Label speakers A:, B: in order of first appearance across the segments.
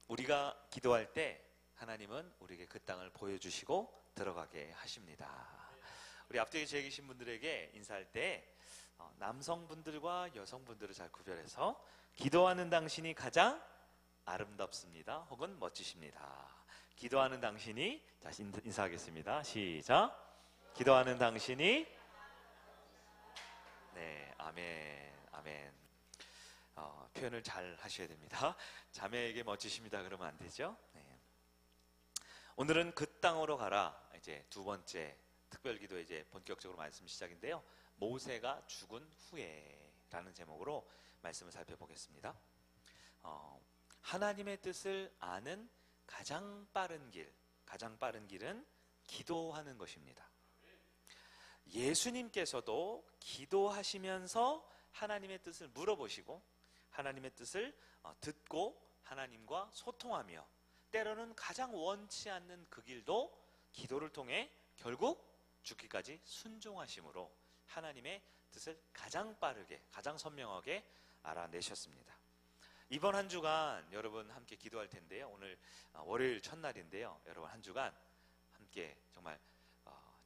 A: 우리가 기도할 때 하나님은 우리에게 그 땅을 보여주시고 들어가게 하십니다. 우리 앞뒤에 제 계신 분들에게 인사할 때 남성분들과 여성분들을 잘 구별해서 기도하는 당신이 가장 아름답습니다. 혹은 멋지십니다. 기도하는 당신이, 자, 인사하겠습니다. 시작. 기도하는 당신이, 네, 아멘, 아멘. 표현을 잘 하셔야 됩니다. 자매에게 멋지십니다 그러면 안 되죠. 네. 오늘은 그 땅으로 가라, 이제 두 번째 특별기도 이제 본격적으로 말씀 시작인데요. 모세가 죽은 후에라는 제목으로 말씀을 살펴보겠습니다. 하나님의 뜻을 아는 가장 빠른 길은 기도하는 것입니다. 예수님께서도 기도하시면서 하나님의 뜻을 물어보시고 하나님의 뜻을 듣고 하나님과 소통하며 때로는 가장 원치 않는 그 길도 기도를 통해 결국 죽기까지 순종하심으로 하나님의 뜻을 가장 빠르게, 가장 선명하게 알아내셨습니다. 이번 한 주간 여러분 함께 기도할 텐데요. 오늘 월요일 첫날인데요. 여러분 한 주간 함께 정말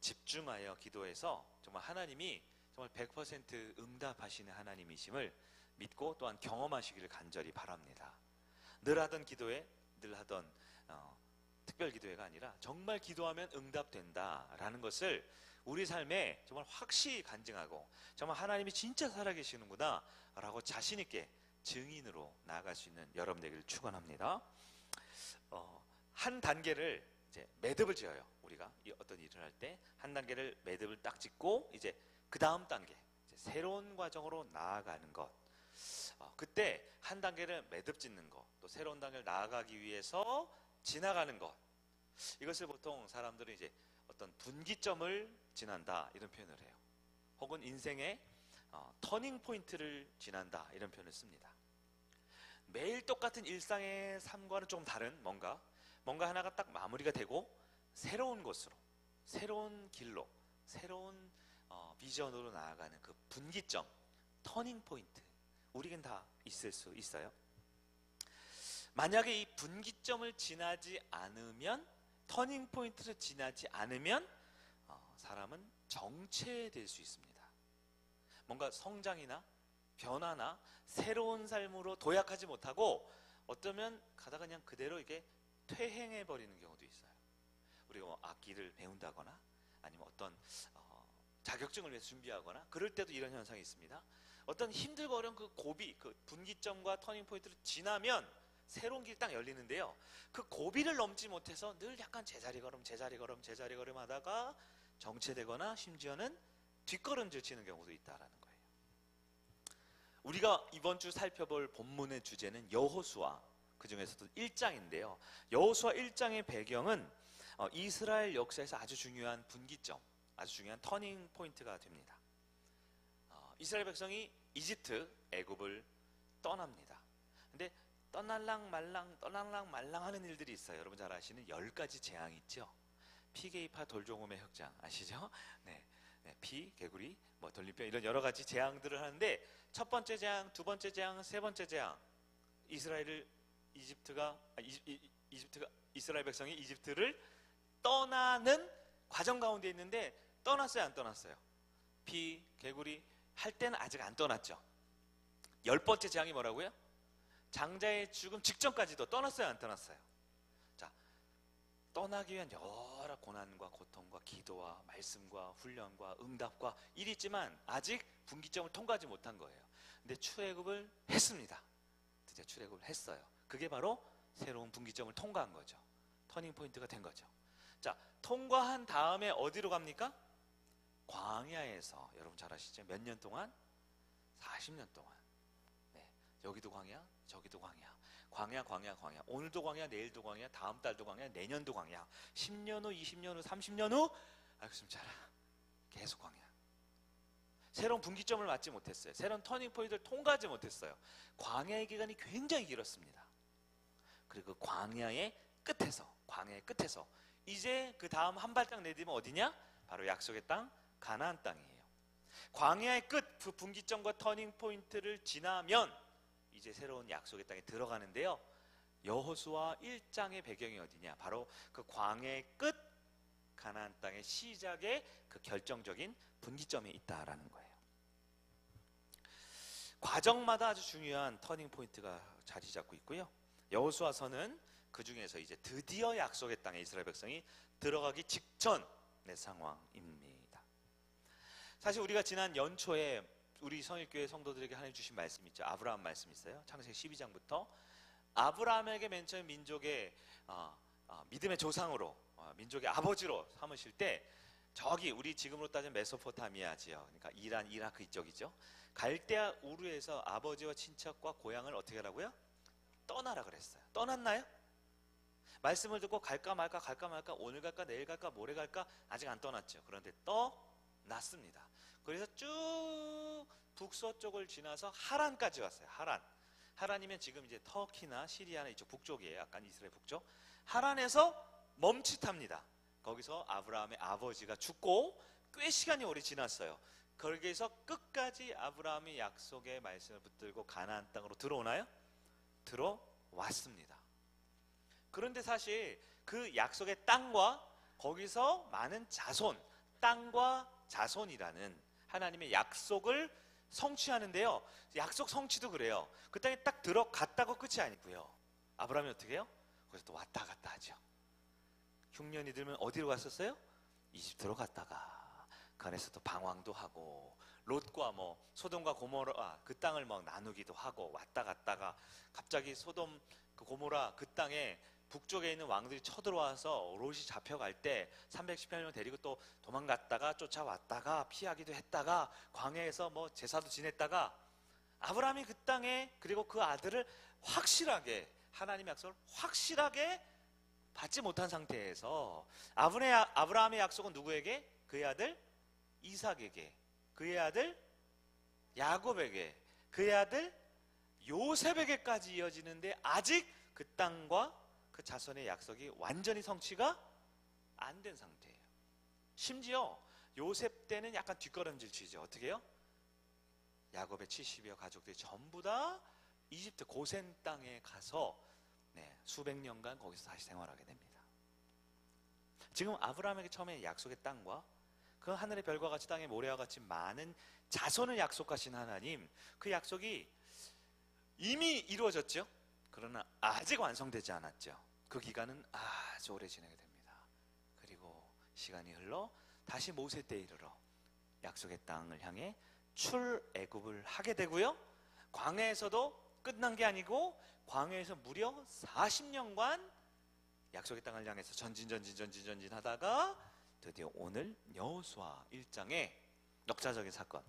A: 집중하여 기도해서 정말 하나님이 정말 100% 응답하시는 하나님이심을 믿고 또한 경험하시기를 간절히 바랍니다. 늘 하던 기도회, 늘 하던 특별 기도회가 아니라 정말 기도하면 응답된다라는 것을 우리 삶에 정말 확실히 간증하고 정말 하나님이 진짜 살아계시는구나 라고 자신 있게 증인으로 나아갈 수 있는 여러분 되기를 축원합니다. 한 단계를 이제 매듭을 지어요. 우리가 어떤 일을 할 때 한 단계를 매듭을 딱 짓고 이제 그 다음 단계, 이제 새로운 과정으로 나아가는 것. 그때 한 단계를 매듭 짓는 것, 또 새로운 단계를 나아가기 위해서 지나가는 것. 이것을 보통 사람들은 이제 어떤 분기점을 지난다 이런 표현을 해요. 혹은 인생의 터닝 포인트를 지난다 이런 표현을 씁니다. 매일 똑같은 일상의 삶과는 좀 다른 뭔가 하나가 딱 마무리가 되고 새로운 곳으로, 새로운 길로, 새로운 비전으로 나아가는 그 분기점, 터닝 포인트, 우리겐 다 있을 수 있어요. 만약에 이 분기점을 지나지 않으면, 터닝 포인트를 지나지 않으면 사람은 정체될 수 있습니다. 뭔가 성장이나 변화나 새로운 삶으로 도약하지 못하고 어쩌면 가다가 그냥 그대로 이게 퇴행해 버리는 경우도 있어요. 우리가 뭐 악기를 배운다거나 아니면 어떤 자격증을 위해서 준비하거나 그럴 때도 이런 현상이 있습니다. 어떤 힘들고 어려운 그 고비, 그 분기점과 터닝 포인트를 지나면 새로운 길이 딱 열리는데요. 그 고비를 넘지 못해서 늘 약간 제자리 걸음 하다가 정체되거나 심지어는 뒷걸음질 치는 경우도 있다라는 거예요. 우리가 이번 주 살펴볼 본문의 주제는 여호수아, 그 중에서도 1장인데요. 여호수아 1장의 배경은 이스라엘 역사에서 아주 중요한 분기점, 아주 중요한 터닝 포인트가 됩니다. 이스라엘 백성이 이집트, 애굽을 떠납니다. 근데 떠날랑 말랑 하는 일들이 있어요. 여러분 잘 아시는 10가지 재앙이 있죠. 피, 계파, 돌종음의 흑장 아시죠? 네, 피, 개구리, 돌림병 이런 여러 가지 재앙들을 하는데 첫 번째 재앙, 두 번째 재앙, 세 번째 재앙, 이스라엘 백성이 이집트를 떠나는 과정 가운데 있는데 떠났어요, 안 떠났어요? 피, 개구리 할 때는 아직 안 떠났죠. 10번째 재앙이 뭐라고요? 장자의 죽음 직전까지도 떠났어요, 안 떠났어요? 자, 떠나기 위한 여러 고난과 고통과 기도와 말씀과 훈련과 응답과 일이 있지만 아직 분기점을 통과하지 못한 거예요. 근데 출애굽을 했습니다. 드디어 출애굽을 했어요. 그게 바로 새로운 분기점을 통과한 거죠. 터닝 포인트가 된 거죠. 자, 통과한 다음에 어디로 갑니까? 광야에서, 여러분 잘 아시죠? 몇 년 동안? 40년 동안. 네, 여기도 광야, 저기도 광야. 광야. 오늘도 광야, 내일도 광야, 다음 달도 광야, 내년도 광야. 10년 후, 20년 후, 30년 후, 알겠으면 잘 계속 광야. 새로운 분기점을 맞지 못했어요. 새로운 터닝 포인트를 통과하지 못했어요. 광야의 기간이 굉장히 길었습니다. 그리고 그 광야의 끝에서 이제 그 다음 한 발짝 내디면 어디냐? 바로 약속의 땅, 가나안 땅이에요. 광야의 끝, 그 분기점과 터닝 포인트를 지나면 이제 새로운 약속의 땅에 들어가는데요. 여호수아 1장의 배경이 어디냐? 바로 그 광야의 끝, 가나안 땅의 시작의 그 결정적인 분기점에 있다라는 거예요. 과정마다 아주 중요한 터닝 포인트가 자리 잡고 있고요. 여호수아서는 그 중에서 이제 드디어 약속의 땅에 이스라엘 백성이 들어가기 직전의 상황입니다. 사실 우리가 지난 연초에 우리 성일교회 성도들에게 하나님 주신 말씀 있죠. 아브라함 말씀 있어요. 창세기 12장부터 아브라함에게 맨 처음 민족의 믿음의 조상으로, 민족의 아버지로 삼으실 때, 저기 우리 지금으로 따지면 메소포타미아 지역, 그러니까 이란, 이라크 이쪽이죠. 갈대아 우르에서 아버지와 친척과 고향을 어떻게 하라고요? 떠나라 그랬어요. 떠났나요? 말씀을 듣고 갈까 말까, 갈까 말까, 오늘 갈까, 내일 갈까, 모레 갈까, 아직 안 떠났죠. 그런데 떠났습니다. 그래서 쭉 북서쪽을 지나서 하란까지 왔어요. 하란이면 지금 이제 터키나 시리아나 이쪽 북쪽이에요. 약간 이스라엘 북쪽. 하란에서 멈칫합니다. 거기서 아브라함의 아버지가 죽고 꽤 시간이 오래 지났어요. 거기에서 끝까지 아브라함이 약속의 말씀을 붙들고 가나안 땅으로 들어오나요? 들어왔습니다. 그런데 사실 그 약속의 땅과 거기서 많은 자손, 땅과 자손이라는 하나님의 약속을 성취하는데요, 약속 성취도 그래요. 그 땅에 딱 들어갔다고 끝이 아니고요, 아브라함이 어떻게 해요? 거기서 또 왔다 갔다 하죠. 흉년이 들면 어디로 갔었어요? 이집트로 갔다가 그 안에서 또 방황도 하고, 롯과 소돔과 고모라 그 땅을 나누기도 하고, 왔다 갔다가 갑자기 소돔 그 고모라 그 땅에 북쪽에 있는 왕들이 쳐들어와서 롯이 잡혀갈 때 318명 데리고 또 도망갔다가 쫓아왔다가 피하기도 했다가 광야에서 제사도 지냈다가, 아브라함이 그 땅에, 그리고 그 아들을 확실하게, 하나님의 약속을 확실하게 받지 못한 상태에서 아브라함의 약속은 누구에게? 그의 아들 이삭에게, 그의 아들 야곱에게, 그의 아들 요셉에게까지 이어지는데 아직 그 땅과 그 자손의 약속이 완전히 성취가 안 된 상태예요. 심지어 요셉 때는 약간 뒷걸음질 치죠. 어떻게 해요? 야곱의 70여 가족들이 전부 다 이집트 고센 땅에 가서 수백 년간 거기서 다시 생활하게 됩니다. 지금 아브라함에게 처음에 약속의 땅과 그 하늘의 별과 같이 땅의 모래와 같이 많은 자손을 약속하신 하나님, 그 약속이 이미 이루어졌죠. 그러나 아직 완성되지 않았죠. 그 기간은 아주 오래 지나게 됩니다. 그리고 시간이 흘러 다시 모세 때 이르러 약속의 땅을 향해 출애굽을 하게 되고요, 광야에서도 끝난 게 아니고 광야에서 무려 40년간 약속의 땅을 향해서 전진 하다가 드디어 오늘 여호수아 1장에 역사적인 사건,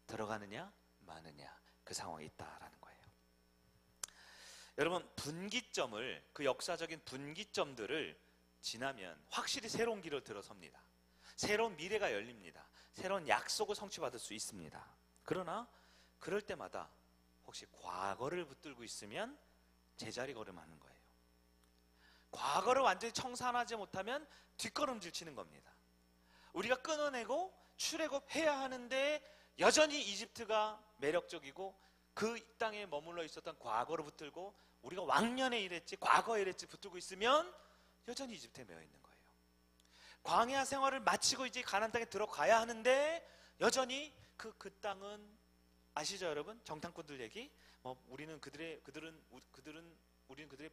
A: 들어가느냐 마느냐, 그 상황이 있다라는 거예요. 여러분, 분기점을, 그 역사적인 분기점들을 지나면 확실히 새로운 길을 들어섭니다. 새로운 미래가 열립니다. 새로운 약속을 성취받을 수 있습니다. 그러나 그럴 때마다 혹시 과거를 붙들고 있으면 제자리 걸음하는 거예요. 과거를 완전히 청산하지 못하면 뒷걸음질 치는 겁니다. 우리가 끊어내고 출애굽해야 하는데 여전히 이집트가 매력적이고 그 땅에 머물러 있었던 과거를 붙들고, 우리가 왕년에 이랬지, 과거에 이랬지 붙들고 있으면 여전히 이집트에 매여 있는 거예요. 광야 생활을 마치고 이제 가나안 땅에 들어가야 하는데 여전히 그 땅은, 아시죠 여러분? 정탐꾼들 얘기. 우리는 그들의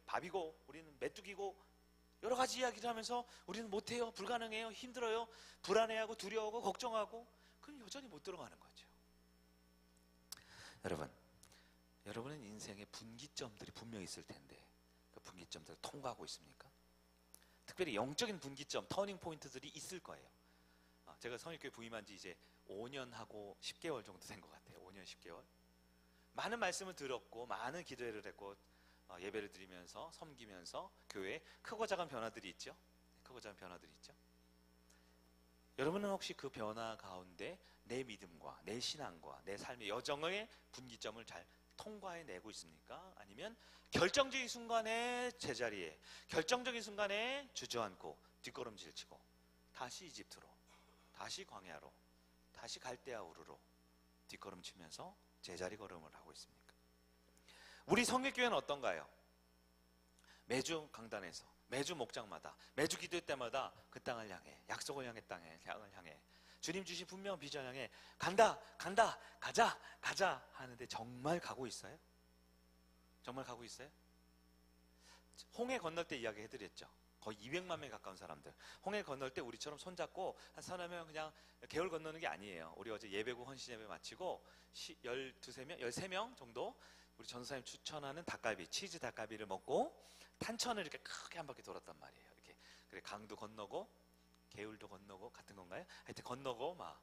A: 밥이고, 우리는 메뚜기고, 여러 가지 이야기를 하면서 우리는 못해요, 불가능해요, 힘들어요, 불안해하고 두려워하고 걱정하고, 그럼 여전히 못 들어가는 거죠. 여러분은 인생에 분기점들이 분명히 있을 텐데 그 분기점들을 통과하고 있습니까? 특별히 영적인 분기점, 터닝 포인트들이 있을 거예요. 제가 성일교회 부임한 지 이제 5년하고 10개월 정도 된 것 같아요. 5년 10개월. 많은 말씀을 들었고 많은 기도회를 했고 예배를 드리면서 섬기면서 교회에 크고 작은 변화들이 있죠. 여러분은 혹시 그 변화 가운데 내 믿음과 내 신앙과 내 삶의 여정의 분기점을 잘 통과해내고 있습니까? 아니면 결정적인 순간에 제자리에, 결정적인 순간에 주저앉고 뒷걸음질치고 다시 이집트로, 다시 광야로, 다시 갈대아 우르로 뒷걸음치면서 제자리 걸음을 하고 있습니까? 우리 성결교회는 어떤가요? 매주 강단에서, 매주 목장마다, 매주 기도회 때마다 그 땅을 향해, 약속을 향해, 땅을 향해, 주님 주신 분명한 비전 향해 간다, 간다, 가자, 가자 하는데 정말 가고 있어요? 정말 가고 있어요? 홍해 건널 때 이야기 해드렸죠. 거의 200만 명에 가까운 사람들. 홍해 건널 때 우리처럼 손잡고 한 서너 명 그냥 개울 건너는 게 아니에요. 우리 어제 예배고 헌신 예배 마치고 13명 정도 우리 전사님 추천하는 닭갈비, 치즈 닭갈비를 먹고 탄천을 이렇게 크게 한 바퀴 돌았단 말이에요. 이렇게. 그래, 강도 건너고 개울도 건너고 같은 건가요? 하여튼 건너고 막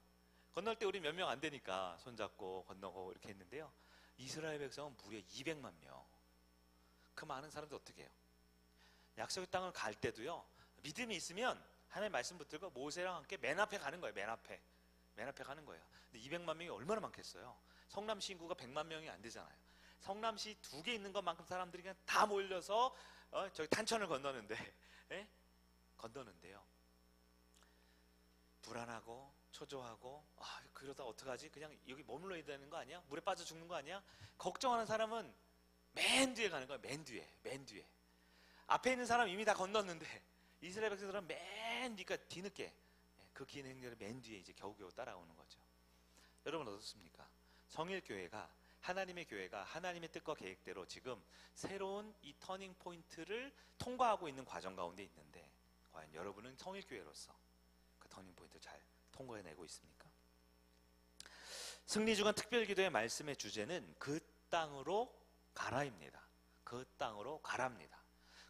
A: 건널 때 우리 몇 명 안 되니까 손잡고 건너고 이렇게 했는데요. 이스라엘 백성은 무려 200만 명. 그 많은 사람들 어떻게 해요? 약속의 땅을 갈 때도요, 믿음이 있으면 하나님 말씀 붙들고 모세랑 함께 맨 앞에 가는 거예요. 맨 앞에 가는 거예요. 근데 200만 명이 얼마나 많겠어요? 성남시 인구가 100만 명이 안 되잖아요. 성남시 2개 있는 것만큼 사람들이 그냥 다 몰려서 저기 탄천을 건너는데 건너는데요, 불안하고 초조하고 그러다 어떡하지? 그냥 여기 머물러야 되는 거 아니야? 물에 빠져 죽는 거 아니야? 걱정하는 사람은 맨 뒤에 가는 거예요. 맨 뒤에. 앞에 있는 사람 이미 다 건넜는데 이스라엘 백성들은 맨 뒤늦게 그 긴 행렬의 맨 뒤에 이제 겨우겨우 따라오는 거죠. 여러분 어떻습니까? 성일교회가, 하나님의 교회가 하나님의 뜻과 계획대로 지금 새로운 이 터닝 포인트를 통과하고 있는 과정 가운데 있는데 과연 여러분은 성일교회로서 그 터닝 포인트 잘 통과해내고 있습니까? 승리주간 특별기도의 말씀의 주제는 그 땅으로 가라입니다. 그 땅으로 가랍니다.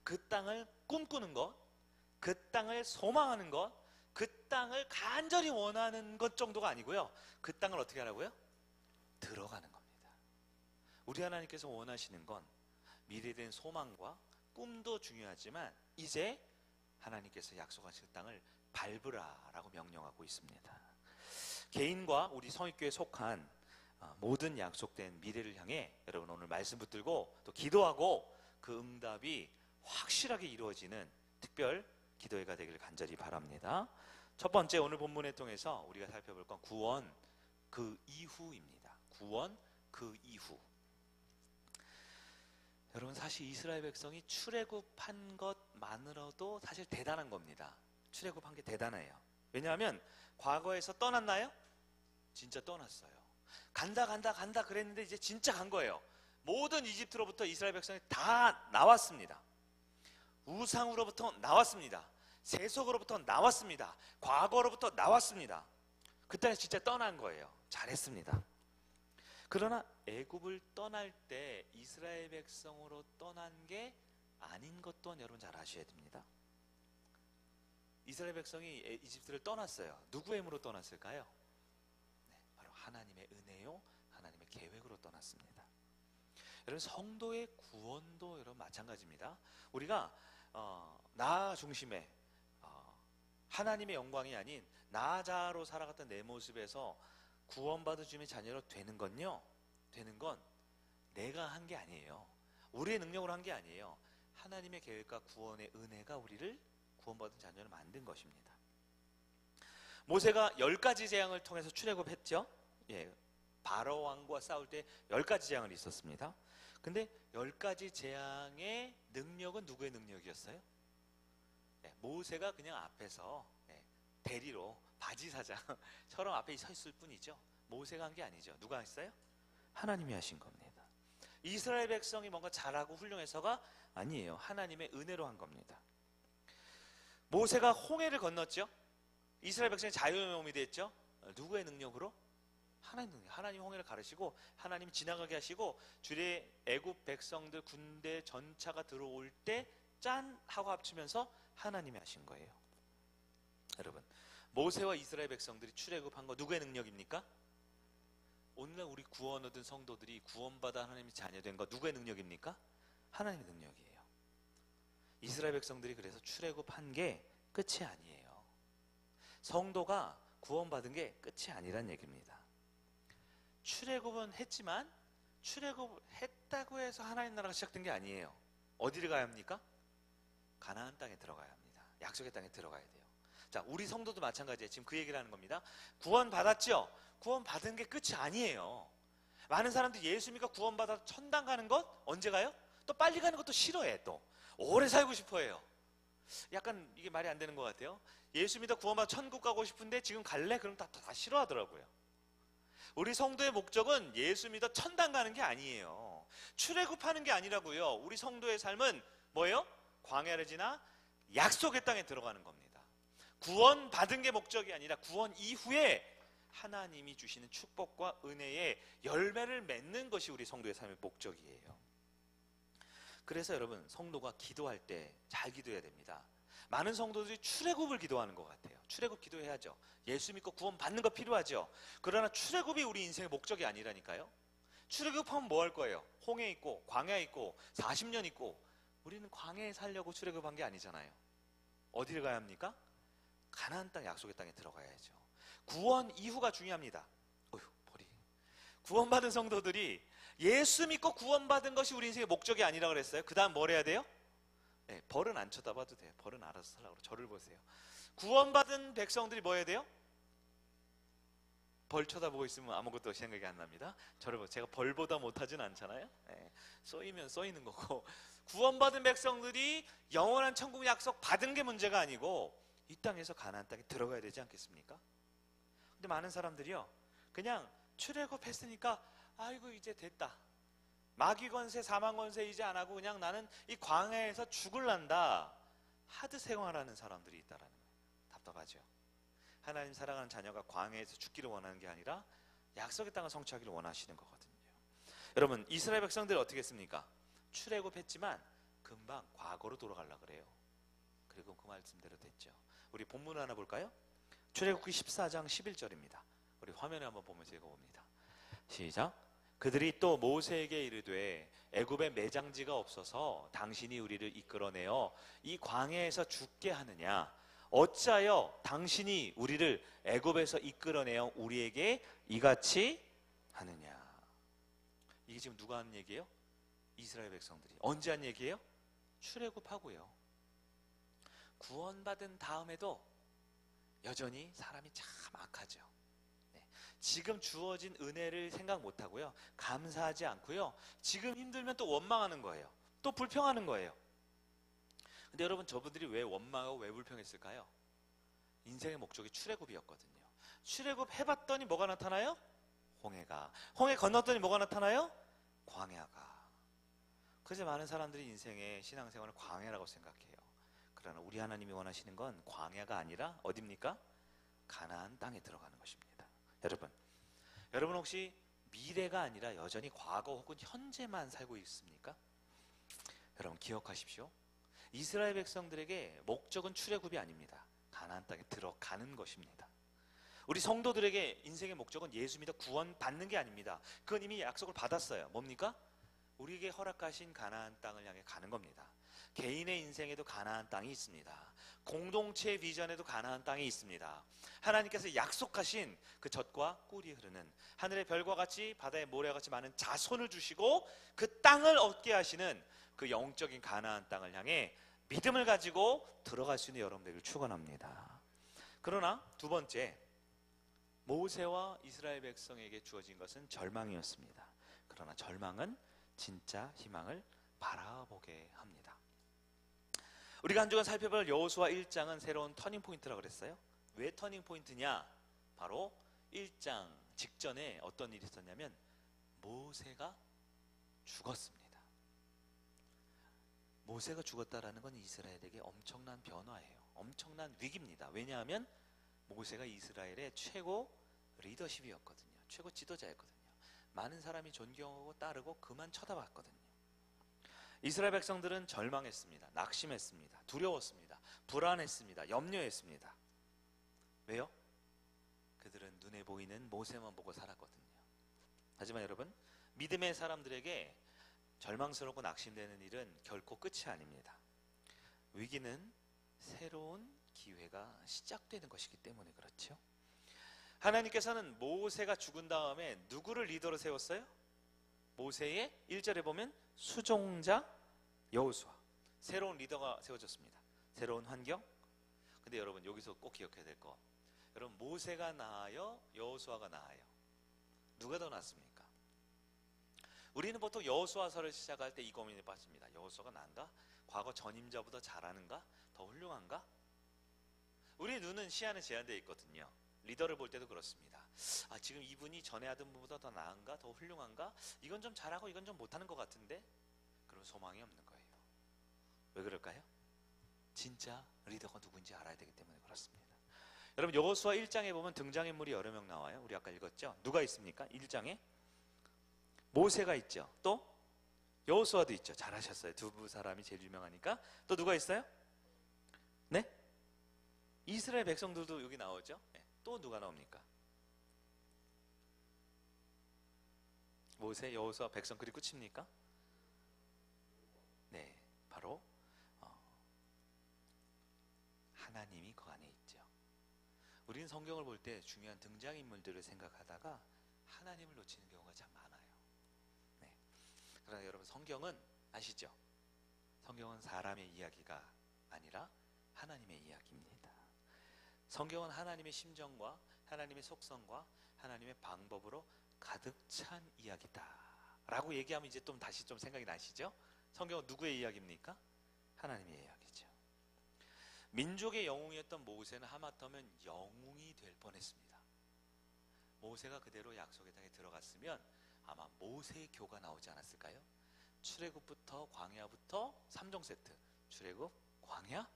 A: 그 땅을 꿈꾸는 것, 그 땅을 소망하는 것, 그 땅을 간절히 원하는 것 정도가 아니고요, 그 땅을 어떻게 하라고요? 들어가는 겁니다. 우리 하나님께서 원하시는 건 미래에 대한 소망과 꿈도 중요하지만 이제 하나님께서 약속하실 땅을 밟으라라고 명령하고 있습니다. 개인과 우리 성익교회에 속한 모든 약속된 미래를 향해 여러분 오늘 말씀 붙들고 또 기도하고 그 응답이 확실하게 이루어지는 특별 기도회가 되기를 간절히 바랍니다. 첫 번째, 오늘 본문을 통해서 우리가 살펴볼 건 구원 그 이후입니다. 구원 그 이후. 여러분, 사실 이스라엘 백성이 출애굽한 것만으로도 사실 대단한 겁니다. 출애굽한 게 대단해요. 왜냐하면 과거에서 떠났나요? 진짜 떠났어요. 간다 그랬는데 이제 진짜 간 거예요. 모든 이집트로부터 이스라엘 백성이 다 나왔습니다. 우상으로부터 나왔습니다. 세속으로부터 나왔습니다. 과거로부터 나왔습니다. 그 땅에 진짜 떠난 거예요. 잘했습니다. 그러나 애굽을 떠날 때 이스라엘 백성으로 떠난 게 아닌 것 또한 여러분 잘 아셔야 됩니다. 이스라엘 백성이 이집트를 떠났어요. 누구의 힘으로 떠났을까요? 바로 하나님의 은혜요, 하나님의 계획으로 떠났습니다. 여러분, 성도의 구원도 여러분 마찬가지입니다. 우리가 나 중심의 하나님의 영광이 아닌 나자로 살아갔던 내 모습에서 구원받은 주님의 자녀로 되는 건 내가 한 게 아니에요. 우리의 능력으로 한 게 아니에요. 하나님의 계획과 구원의 은혜가 우리를 구원받은 자녀를 만든 것입니다. 모세가 10가지 재앙을 통해서 출애굽했죠. 바로 왕과 싸울 때 10가지 재앙이 있었습니다. 근데 10가지 재앙의 능력은 누구의 능력이었어요? 모세가 그냥 앞에서 대리로 바지사장처럼 앞에 서 있을 뿐이죠. 모세가 한 게 아니죠. 누가 했어요? 하나님이 하신 겁니다. 이스라엘 백성이 뭔가 잘하고 훌륭해서가 아니에요. 하나님의 은혜로 한 겁니다. 모세가 홍해를 건넜죠. 이스라엘 백성이 자유의 몸이 됐죠. 누구의 능력으로? 하나님 능력. 하나님 홍해를 가르시고 하나님 지나가게 하시고 주의 애굽 백성들 군대 전차가 들어올 때 짠 하고 합치면서 하나님이 하신 거예요. 여러분, 모세와 이스라엘 백성들이 출애굽한 거 누구의 능력입니까? 오늘날 우리 구원 얻은 성도들이 구원받아 하나님의 자녀된 거 누구의 능력입니까? 하나님의 능력이에요. 이스라엘 백성들이 그래서 출애굽한 게 끝이 아니에요. 성도가 구원받은 게 끝이 아니란 얘기입니다. 출애굽은 했지만 출애굽했다고 해서 하나님 나라가 시작된 게 아니에요. 어디를 가야 합니까? 가나안 땅에 들어가야 합니다. 약속의 땅에 들어가야 돼요. 자, 우리 성도도 마찬가지예요. 지금 그 얘기를 하는 겁니다. 구원 받았죠? 구원 받은 게 끝이 아니에요. 많은 사람들이 예수 믿고 구원 받아서 천당 가는 것 언제 가요? 또 빨리 가는 것도 싫어해. 또 오래 살고 싶어해요. 약간 이게 말이 안 되는 것 같아요. 예수 믿어 구원받아 천국 가고 싶은데 지금 갈래? 그럼 다 싫어하더라고요. 우리 성도의 목적은 예수 믿어 천당 가는 게 아니에요. 출애굽하는 게 아니라고요. 우리 성도의 삶은 뭐예요? 광야를 지나 약속의 땅에 들어가는 겁니다. 구원 받은 게 목적이 아니라 구원 이후에 하나님이 주시는 축복과 은혜의 열매를 맺는 것이 우리 성도의 삶의 목적이에요. 그래서 여러분, 성도가 기도할 때 잘 기도해야 됩니다. 많은 성도들이 출애굽을 기도하는 것 같아요. 출애굽 기도해야죠. 예수 믿고 구원 받는 거 필요하죠. 그러나 출애굽이 우리 인생의 목적이 아니라니까요. 출애굽하면 뭐 할 거예요? 홍해 있고 광야 있고 40년 있고. 우리는 광야에 살려고 출애굽한 게 아니잖아요. 어디를 가야 합니까? 가나안 땅, 약속의 땅에 들어가야죠. 구원 이후가 중요합니다. 구원받은 성도들이 예수 믿고 구원받은 것이 우리 인생의 목적이 아니라 그랬어요. 그 다음 뭘 해야 돼요? 네, 벌은 안 쳐다봐도 돼요. 벌은 알아서 살라고. 저를 보세요. 구원받은 백성들이 뭐 해야 돼요? 벌 쳐다보고 있으면 아무것도 생각이 안 납니다. 저를 보세요. 제가 벌보다 못하진 않잖아요. 네, 쏘이면 쏘이는 거고. 구원받은 백성들이 영원한 천국 약속 받은 게 문제가 아니고 이 땅에서 가나안 땅에 들어가야 되지 않겠습니까? 근데 많은 사람들이요, 그냥 출애굽했으니까 아이고 이제 됐다, 마귀 권세 사망 권세 이제 안 하고 그냥 나는 이 광야에서 죽을란다, 하드 생활하는 사람들이 있다라는 거예요. 답답하죠. 하나님 사랑하는 자녀가 광야에서 죽기를 원하는 게 아니라 약속의 땅을 성취하기를 원하시는 거거든요. 여러분, 이스라엘 백성들 어떻게 했습니까? 출애굽했지만 금방 과거로 돌아가려고 그래요. 그리고 그 말씀대로 됐죠. 우리 본문 하나 볼까요? 출애굽기 14장 11절입니다. 우리 화면에 한번 보면서 읽어봅니다. 시작. 그들이 또 모세에게 이르되 애굽에 매장지가 없어서 당신이 우리를 이끌어내어 이 광야에서 죽게 하느냐? 어찌하여 당신이 우리를 애굽에서 이끌어내어 우리에게 이같이 하느냐? 이게 지금 누가 하는 얘기예요? 이스라엘 백성들이. 언제 한 얘기예요? 출애굽하고요. 구원받은 다음에도 여전히 사람이 참 악하죠. 네. 지금 주어진 은혜를 생각 못하고요, 감사하지 않고요, 지금 힘들면 또 원망하는 거예요. 또 불평하는 거예요. 근데 여러분, 저분들이 왜 원망하고 왜 불평했을까요? 인생의 목적이 출애굽이었거든요. 출애굽 해봤더니 뭐가 나타나요? 홍해가. 홍해 건넜더니 뭐가 나타나요? 광야가. 그래서 많은 사람들이 인생의 신앙생활을 광야라고 생각해요. 그러나 우리 하나님이 원하시는 건 광야가 아니라 어디입니까? 가나안 땅에 들어가는 것입니다. 여러분 혹시 미래가 아니라 여전히 과거 혹은 현재만 살고 있습니까? 여러분 기억하십시오. 이스라엘 백성들에게 목적은 출애굽이 아닙니다. 가나안 땅에 들어가는 것입니다. 우리 성도들에게 인생의 목적은 예수 믿어 구원 받는 게 아닙니다. 그건 이미 약속을 받았어요. 뭡니까? 우리에게 허락하신 가나안 땅을 향해 가는 겁니다. 개인의 인생에도 가나안 땅이 있습니다. 공동체의 비전에도 가나안 땅이 있습니다. 하나님께서 약속하신 그 젖과 꿀이 흐르는 하늘의 별과 같이 바다의 모래와 같이 많은 자손을 주시고 그 땅을 얻게 하시는 그 영적인 가나안 땅을 향해 믿음을 가지고 들어갈 수 있는 여러분들을 축원합니다. 그러나 두 번째, 모세와 이스라엘 백성에게 주어진 것은 절망이었습니다. 그러나 절망은 진짜 희망을 바라보게 합니다. 우리가 한 주간 살펴볼 여호수아 1장은 새로운 터닝포인트라고 그랬어요. 왜 터닝포인트냐? 바로 1장 직전에 어떤 일이 있었냐면 모세가 죽었습니다. 모세가 죽었다라는 건 이스라엘에게 엄청난 변화예요. 엄청난 위기입니다. 왜냐하면 모세가 이스라엘의 최고 리더십이었거든요. 최고 지도자였거든요. 많은 사람이 존경하고 따르고 그만 쳐다봤거든요. 이스라엘 백성들은 절망했습니다. 낙심했습니다. 두려웠습니다. 불안했습니다. 염려했습니다. 왜요? 그들은 눈에 보이는 모세만 보고 살았거든요. 하지만 여러분, 믿음의 사람들에게 절망스럽고 낙심되는 일은 결코 끝이 아닙니다. 위기는 새로운 기회가 시작되는 것이기 때문에 그렇죠. 하나님께서는 모세가 죽은 다음에 누구를 리더로 세웠어요? 모세의 1절에 보면 수종자 여호수아, 새로운 리더가 세워졌습니다. 새로운 환경. 근데 여러분 여기서 꼭 기억해야 될 거, 여러분 모세가 나아요? 여호수아가 나아요? 누가 더 낫습니까? 우리는 보통 여호수아서를 시작할 때 이 고민에 빠집니다. 여호수아가 나은가? 과거 전임자보다 잘하는가? 더 훌륭한가? 우리 눈은 시야는 제한되어 있거든요. 리더를 볼 때도 그렇습니다. 지금 이분이 전에 하던 분보다 더 나은가? 더 훌륭한가? 이건 좀 잘하고 이건 좀 못하는 것 같은데? 그럼 소망이 없는 거예요. 왜 그럴까요? 진짜 리더가 누구인지 알아야 되기 때문에 그렇습니다. 여러분, 여호수아 1장에 보면 등장인물이 여러 명 나와요. 우리 아까 읽었죠? 누가 있습니까? 1장에 모세가 있죠. 또 여호수아도 있죠. 잘하셨어요. 두 사람이 제일 유명하니까. 또 누가 있어요? 네? 이스라엘 백성들도 여기 나오죠. 네. 또 누가 나옵니까? 모세, 여호수아, 백성, 그리고 끝입니까? 네, 바로 하나님이 그 안에 있죠. 우리는 성경을 볼 때 중요한 등장인물들을 생각하다가 하나님을 놓치는 경우가 참 많아요. 네. 그러나 여러분, 성경은 아시죠? 성경은 사람의 이야기가 아니라 하나님의 이야기입니다. 성경은 하나님의 심정과 하나님의 속성과 하나님의 방법으로 가득 찬 이야기다 라고 얘기하면 이제 좀 다시 좀 생각이 나시죠? 성경은 누구의 이야기입니까? 하나님의 이야기죠. 민족의 영웅이었던 모세는 하마터면 영웅이 될 뻔했습니다. 모세가 그대로 약속의 땅에 들어갔으면 아마 모세교가 나오지 않았을까요? 출애굽부터 광야부터 3종 세트, 출애굽, 광야,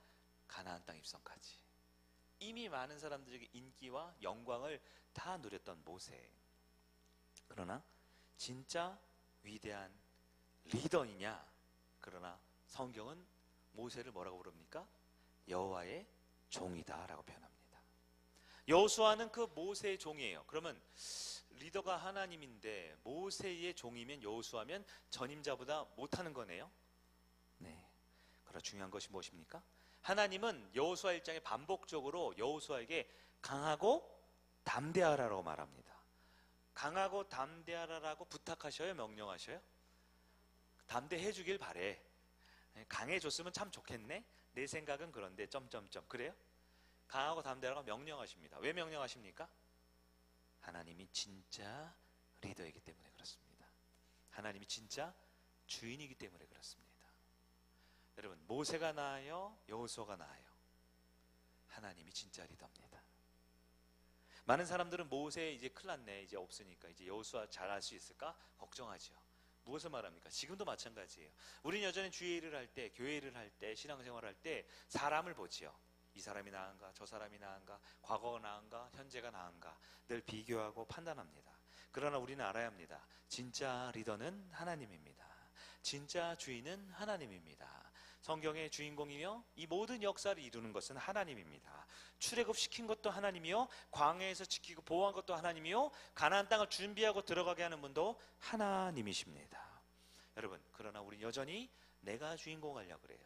A: 가나안 땅 입성까지 이미 많은 사람들에게 인기와 영광을 다 누렸던 모세. 그러나 진짜 위대한 리더이냐? 그러나 성경은 모세를 뭐라고 부릅니까? 여호와의 종이다 라고 표현합니다. 여호수아는 그 모세의 종이에요. 그러면 리더가 하나님인데 모세의 종이면 여호수아면 전임자보다 못하는 거네요. 네. 그러나 중요한 것이 무엇입니까? 하나님은 여호수아 1장에 반복적으로 여호수아에게 강하고 담대하라고 말합니다. 강하고 담대하라고 부탁하셔요? 명령하셔요? 담대해 주길 바래. 강해줬으면 참 좋겠네. 내 생각은 그런데 점점점. 그래요? 강하고 담대하라고 명령하십니다. 왜 명령하십니까? 하나님이 진짜 리더이기 때문에 그렇습니다. 하나님이 진짜 주인이기 때문에 그렇습니다. 여러분, 모세가 나아요? 여호수아가 나아요? 하나님이 진짜 리더입니다. 많은 사람들은 모세 이제 큰일 났네, 이제 없으니까 이제 여호수아 잘할 수 있을까 걱정하죠. 무엇을 말합니까? 지금도 마찬가지예요. 우리는 여전히 주의 일을 할 때, 교회 일을 할 때, 신앙생활을 할 때 사람을 보지요. 이 사람이 나은가, 저 사람이 나은가, 과거가 나은가, 현재가 나은가 늘 비교하고 판단합니다. 그러나 우리는 알아야 합니다. 진짜 리더는 하나님입니다. 진짜 주인은 하나님입니다. 성경의 주인공이며 이 모든 역사를 이루는 것은 하나님입니다. 출애굽시킨 것도 하나님이요, 광야에서 지키고 보호한 것도 하나님이요, 가나안 땅을 준비하고 들어가게 하는 분도 하나님이십니다. 여러분, 그러나 우리 여전히 내가 주인공 하려고 그래요.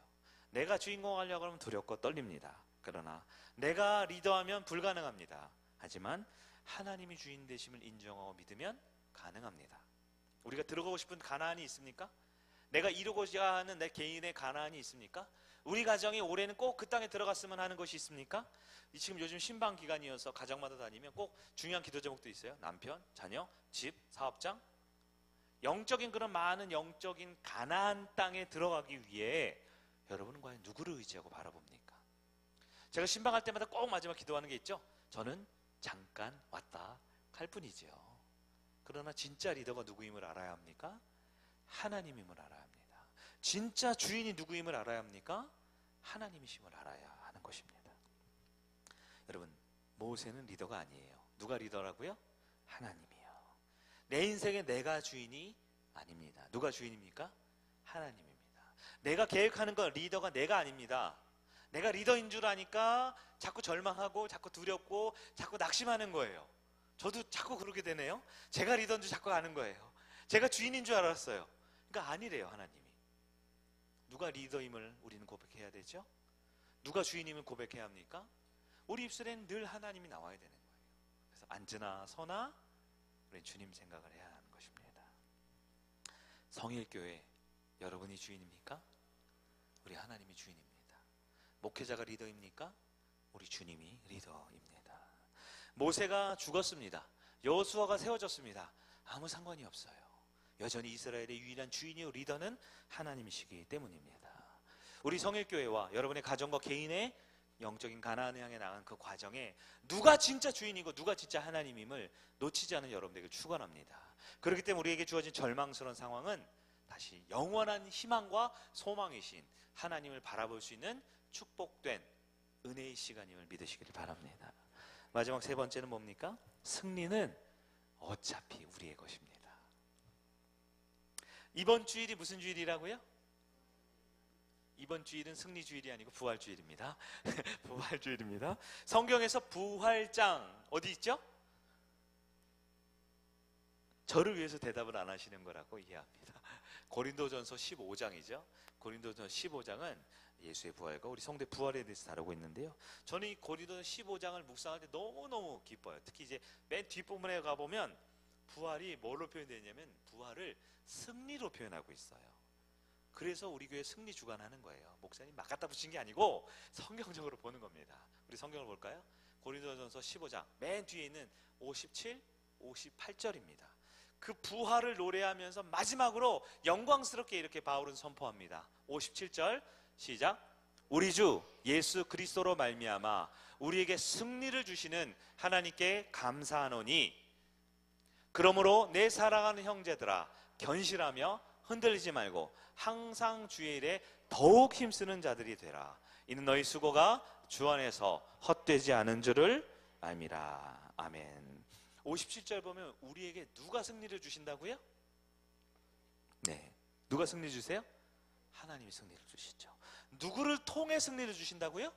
A: 내가 주인공 하려고 하면 두렵고 떨립니다. 그러나 내가 리더하면 불가능합니다. 하지만 하나님이 주인 되심을 인정하고 믿으면 가능합니다. 우리가 들어가고 싶은 가나안이 있습니까? 내가 이루고자 하는 내 개인의 가나안이 있습니까? 우리 가정이 올해는 꼭 그 땅에 들어갔으면 하는 것이 있습니까? 지금 요즘 신방 기간이어서 가정마다 다니면 꼭 중요한 기도 제목도 있어요. 남편, 자녀, 집, 사업장. 영적인 그런 많은 영적인 가나안 땅에 들어가기 위해 여러분은 과연 누구를 의지하고 바라봅니까? 제가 신방할 때마다 꼭 마지막 기도하는 게 있죠. 저는 잠깐 왔다 갈 뿐이죠. 그러나 진짜 리더가 누구임을 알아야 합니까? 하나님임을 알아야 합니다. 진짜 주인이 누구임을 알아야 합니까? 하나님이심을 알아야 하는 것입니다. 여러분, 모세는 리더가 아니에요. 누가 리더라고요? 하나님이요. 내 인생에 내가 주인이 아닙니다. 누가 주인입니까? 하나님입니다. 내가 계획하는 건 리더가 내가 아닙니다. 내가 리더인 줄 아니까 자꾸 절망하고 자꾸 두렵고 자꾸 낙심하는 거예요. 저도 자꾸 그러게 되네요. 제가 리더인 줄 자꾸 아는 거예요. 제가 주인인 줄 알았어요. 그러니까 아니래요, 하나님이. 누가 리더임을 우리는 고백해야 되죠? 누가 주인임을 고백해야 합니까? 우리 입술엔 늘 하나님이 나와야 되는 거예요. 그래서 앉으나 서나 우리 주님 생각을 해야 하는 것입니다. 성일교회, 여러분이 주인입니까? 우리 하나님이 주인입니다. 목회자가 리더입니까? 우리 주님이 리더입니다. 모세가 죽었습니다. 여호수아가 세워졌습니다. 아무 상관이 없어요. 여전히 이스라엘의 유일한 주인이요 리더는 하나님이시기 때문입니다. 우리 성일교회와 여러분의 가정과 개인의 영적인 가나안을 향해 나가는 그 과정에 누가 진짜 주인이고 누가 진짜 하나님임을 놓치지 않은 여러분들에게 축원합니다. 그렇기 때문에 우리에게 주어진 절망스러운 상황은 다시 영원한 희망과 소망이신 하나님을 바라볼 수 있는 축복된 은혜의 시간임을 믿으시기를 바랍니다. 마지막 세 번째는 뭡니까? 승리는 어차피 우리의 것입니다. 이번 주일이 무슨 주일이라고요? 이번 주일은 승리주일이 아니고 부활주일입니다. 부활주일입니다. 성경에서 부활장 어디 있죠? 저를 위해서 대답을 안 하시는 거라고 이해합니다. 고린도전서 15장이죠. 고린도전서 15장은 예수의 부활과 우리 성도의 부활에 대해서 다루고 있는데요. 저는 이 고린도전서 15장을 묵상할 때 너무너무 기뻐요. 특히 이제 맨 뒷부분에 가보면 부활이 뭘로 표현되냐면 부활을 승리로 표현하고 있어요. 그래서 우리 교회 승리 주관하는 거예요. 목사님 막 갖다 붙인 게 아니고 성경적으로 보는 겁니다. 우리 성경을 볼까요? 고린도전서 15장 맨 뒤에 있는 57, 58절입니다. 그 부활을 노래하면서 마지막으로 영광스럽게 이렇게 바울은 선포합니다. 57절 시작. 우리 주 예수 그리스도로 말미암아 우리에게 승리를 주시는 하나님께 감사하노니 그러므로 내 사랑하는 형제들아 견실하며 흔들리지 말고 항상 주의 일에 더욱 힘쓰는 자들이 되라. 이는 너희 수고가 주 안에서 헛되지 않은 줄을 알미라. 아멘. 57절 보면 우리에게 누가 승리를 주신다고요? 네. 누가 승리 주세요? 하나님이 승리를 주시죠. 누구를 통해 승리를 주신다고요?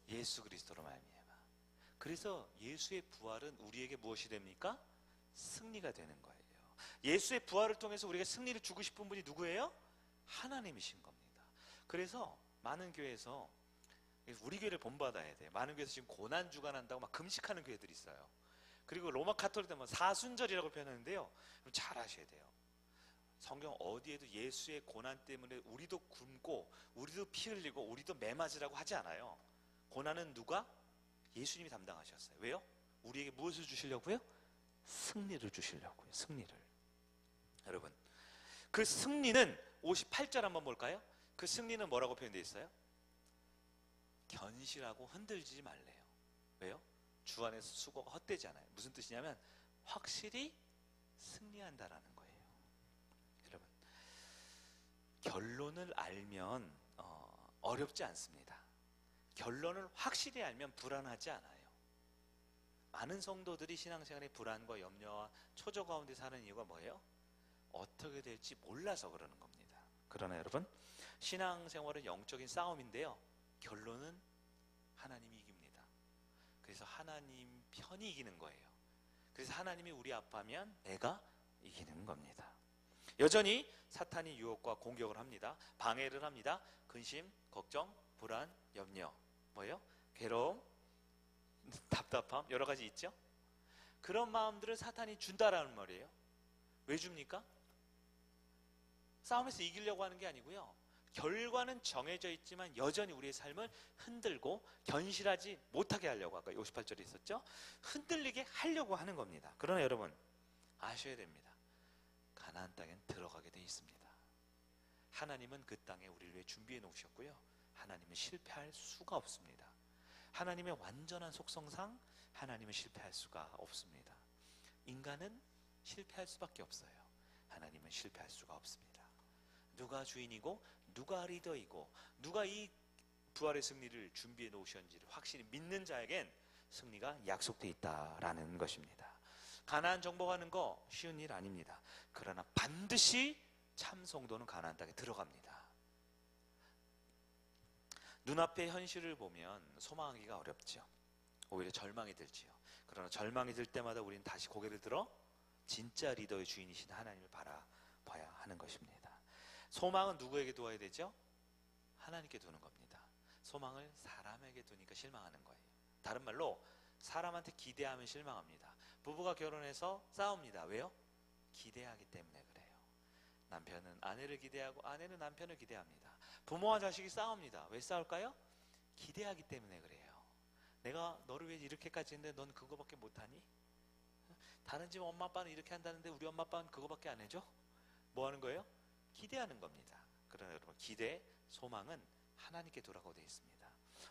A: 예수 그리스도로 말미암아. 그래서 예수의 부활은 우리에게 무엇이 됩니까? 승리가 되는 거예요. 예수의 부활을 통해서 우리가 승리를 주고 싶은 분이 누구예요? 하나님이신 겁니다. 그래서 많은 교회에서 우리 교회를 본받아야 돼요. 많은 교회에서 지금 고난 주간한다고 막 금식하는 교회들이 있어요. 그리고 로마 카톨릭 되면 사순절이라고 표현하는데요. 잘 아셔야 돼요. 성경 어디에도 예수의 고난 때문에 우리도 굶고 우리도 피 흘리고 우리도 매 맞으라고 하지 않아요. 고난은 누가? 예수님이 담당하셨어요. 왜요? 우리에게 무엇을 주시려고요? 승리를 주시려고요. 승리를. 여러분, 그 승리는 58절 한번 볼까요? 그 승리는 뭐라고 표현되어 있어요? 견실하고 흔들리지 말래요. 왜요? 주 안에서 수고가 헛되지 않아요. 무슨 뜻이냐면 확실히 승리한다라는 거예요. 여러분, 결론을 알면 어렵지 않습니다. 결론을 확실히 알면 불안하지 않아요. 많은 성도들이 신앙생활의 불안과 염려와 초조 가운데 사는 이유가 뭐예요? 어떻게 될지 몰라서 그러는 겁니다. 그러나 여러분, 신앙생활은 영적인 싸움인데요. 결론은 하나님이 이깁니다. 그래서 하나님 편이 이기는 거예요. 그래서 하나님이 우리 아파하면 내가 이기는 겁니다. 여전히 사탄이 유혹과 공격을 합니다. 방해를 합니다. 근심, 걱정, 불안, 염려, 뭐예요? 괴로움, 답답함, 여러 가지 있죠? 그런 마음들을 사탄이 준다라는 말이에요. 왜 줍니까? 싸움에서 이기려고 하는 게 아니고요. 결과는 정해져 있지만 여전히 우리의 삶을 흔들고 견실하지 못하게 하려고, 아까 58절에 있었죠? 흔들리게 하려고 하는 겁니다. 그러나 여러분 아셔야 됩니다. 가나안 땅엔 들어가게 돼 있습니다. 하나님은 그 땅에 우리를 위해 준비해 놓으셨고요. 하나님은 실패할 수가 없습니다. 하나님의 완전한 속성상 하나님은 실패할 수가 없습니다. 인간은 실패할 수밖에 없어요. 하나님은 실패할 수가 없습니다. 누가 주인이고 누가 리더이고 누가 이 부활의 승리를 준비해 놓으셨는지를 확실히 믿는 자에겐 승리가 약속되어 있다라는 것입니다. 가나안 정복하는 거 쉬운 일 아닙니다. 그러나 반드시 참 성도는 가나안 땅에 들어갑니다. 눈앞의 현실을 보면 소망하기가 어렵죠. 오히려 절망이 들지요. 그러나 절망이 들 때마다 우리는 다시 고개를 들어 진짜 리더의 주인이신 하나님을 바라봐야 하는 것입니다. 소망은 누구에게 두어야 되죠? 하나님께 두는 겁니다. 소망을 사람에게 두니까 실망하는 거예요. 다른 말로 사람한테 기대하면 실망합니다. 부부가 결혼해서 싸웁니다. 왜요? 기대하기 때문에 그래요. 남편은 아내를 기대하고 아내는 남편을 기대합니다. 부모와 자식이 싸웁니다. 왜 싸울까요? 기대하기 때문에 그래요. 내가 너를 위해 이렇게까지 했는데 넌 그거밖에 못하니? 다른 집 엄마 아빠는 이렇게 한다는데 우리 엄마 아빠는 그거밖에 안 해줘? 뭐 하는 거예요? 기대하는 겁니다. 그러나 여러분, 기대 소망은 하나님께 돌아가고 되어 있습니다.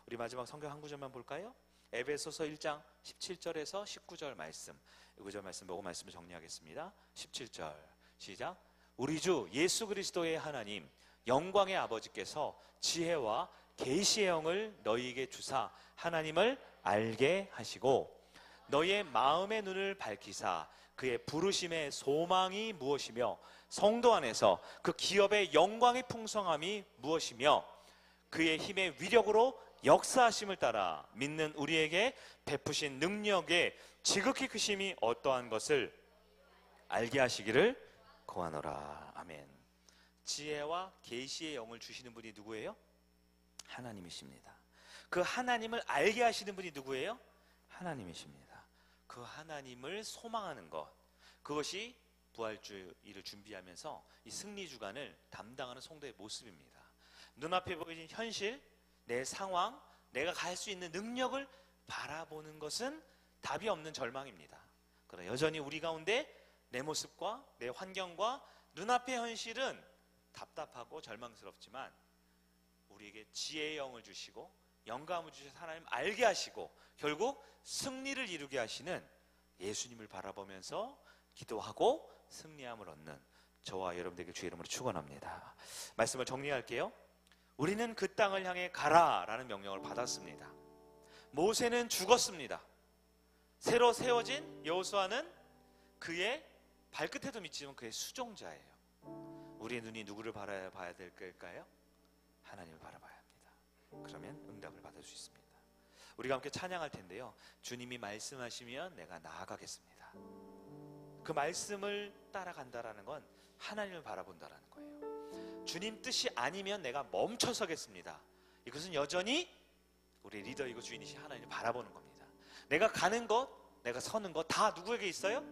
A: 우리 마지막 성경 한 구절만 볼까요? 에베소서 1장 17절에서 19절 말씀, 이 구절 말씀 보고 말씀을 정리하겠습니다. 17절 시작. 우리 주 예수 그리스도의 하나님 영광의 아버지께서 지혜와 계시의 영을 너희에게 주사 하나님을 알게 하시고 너희의 마음의 눈을 밝히사 그의 부르심의 소망이 무엇이며 성도 안에서 그 기업의 영광의 풍성함이 무엇이며 그의 힘의 위력으로 역사하심을 따라 믿는 우리에게 베푸신 능력의 지극히 크심이 어떠한 것을 알게 하시기를 구하노라. 아멘. 지혜와 계시의 영을 주시는 분이 누구예요? 하나님이십니다. 그 하나님을 알게 하시는 분이 누구예요? 하나님이십니다. 그 하나님을 소망하는 것, 그것이 부활주의를 준비하면서 이 승리주간을 담당하는 성도의 모습입니다. 눈앞에 보이는 현실, 내 상황, 내가 갈 수 있는 능력을 바라보는 것은 답이 없는 절망입니다. 그러나 여전히 우리 가운데 내 모습과 내 환경과 눈앞의 현실은 답답하고 절망스럽지만 우리에게 지혜의 영을 주시고 영감을 주셔서 하나님 알게 하시고 결국 승리를 이루게 하시는 예수님을 바라보면서 기도하고 승리함을 얻는 저와 여러분들에게 주의 이름으로 축원합니다. 말씀을 정리할게요. 우리는 그 땅을 향해 가라라는 명령을 받았습니다. 모세는 죽었습니다. 새로 세워진 여호수아는 그의 발끝에도 믿지만 그의 수종자예요. 우리의 눈이 누구를 바라봐야 될까요? 하나님을 바라봐야 합니다. 그러면 응답을 받을 수 있습니다. 우리가 함께 찬양할 텐데요, 주님이 말씀하시면 내가 나아가겠습니다. 그 말씀을 따라간다라는 건 하나님을 바라본다라는 거예요. 주님 뜻이 아니면 내가 멈춰서겠습니다. 이것은 여전히 우리 리더이고 주인이신 하나님을 바라보는 겁니다. 내가 가는 것, 내가 서는 것 다 누구에게 있어요?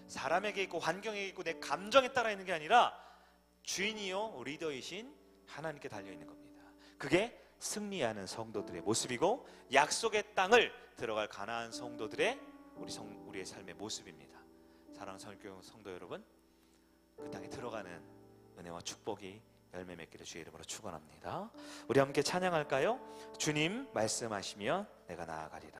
A: 사람에게 있고 환경에 있고 내 감정에 따라 있는 게 아니라 주인이요 리더이신 하나님께 달려있는 겁니다. 그게 승리하는 성도들의 모습이고 약속의 땅을 들어갈 가나안 성도들의 우리의 삶의 모습입니다. 사랑하는 설교 성도 여러분, 그 땅에 들어가는 은혜와 축복이 열매 맺기를 주의 이름으로 축원합니다. 우리 함께 찬양할까요? 주님 말씀하시면 내가 나아가리라.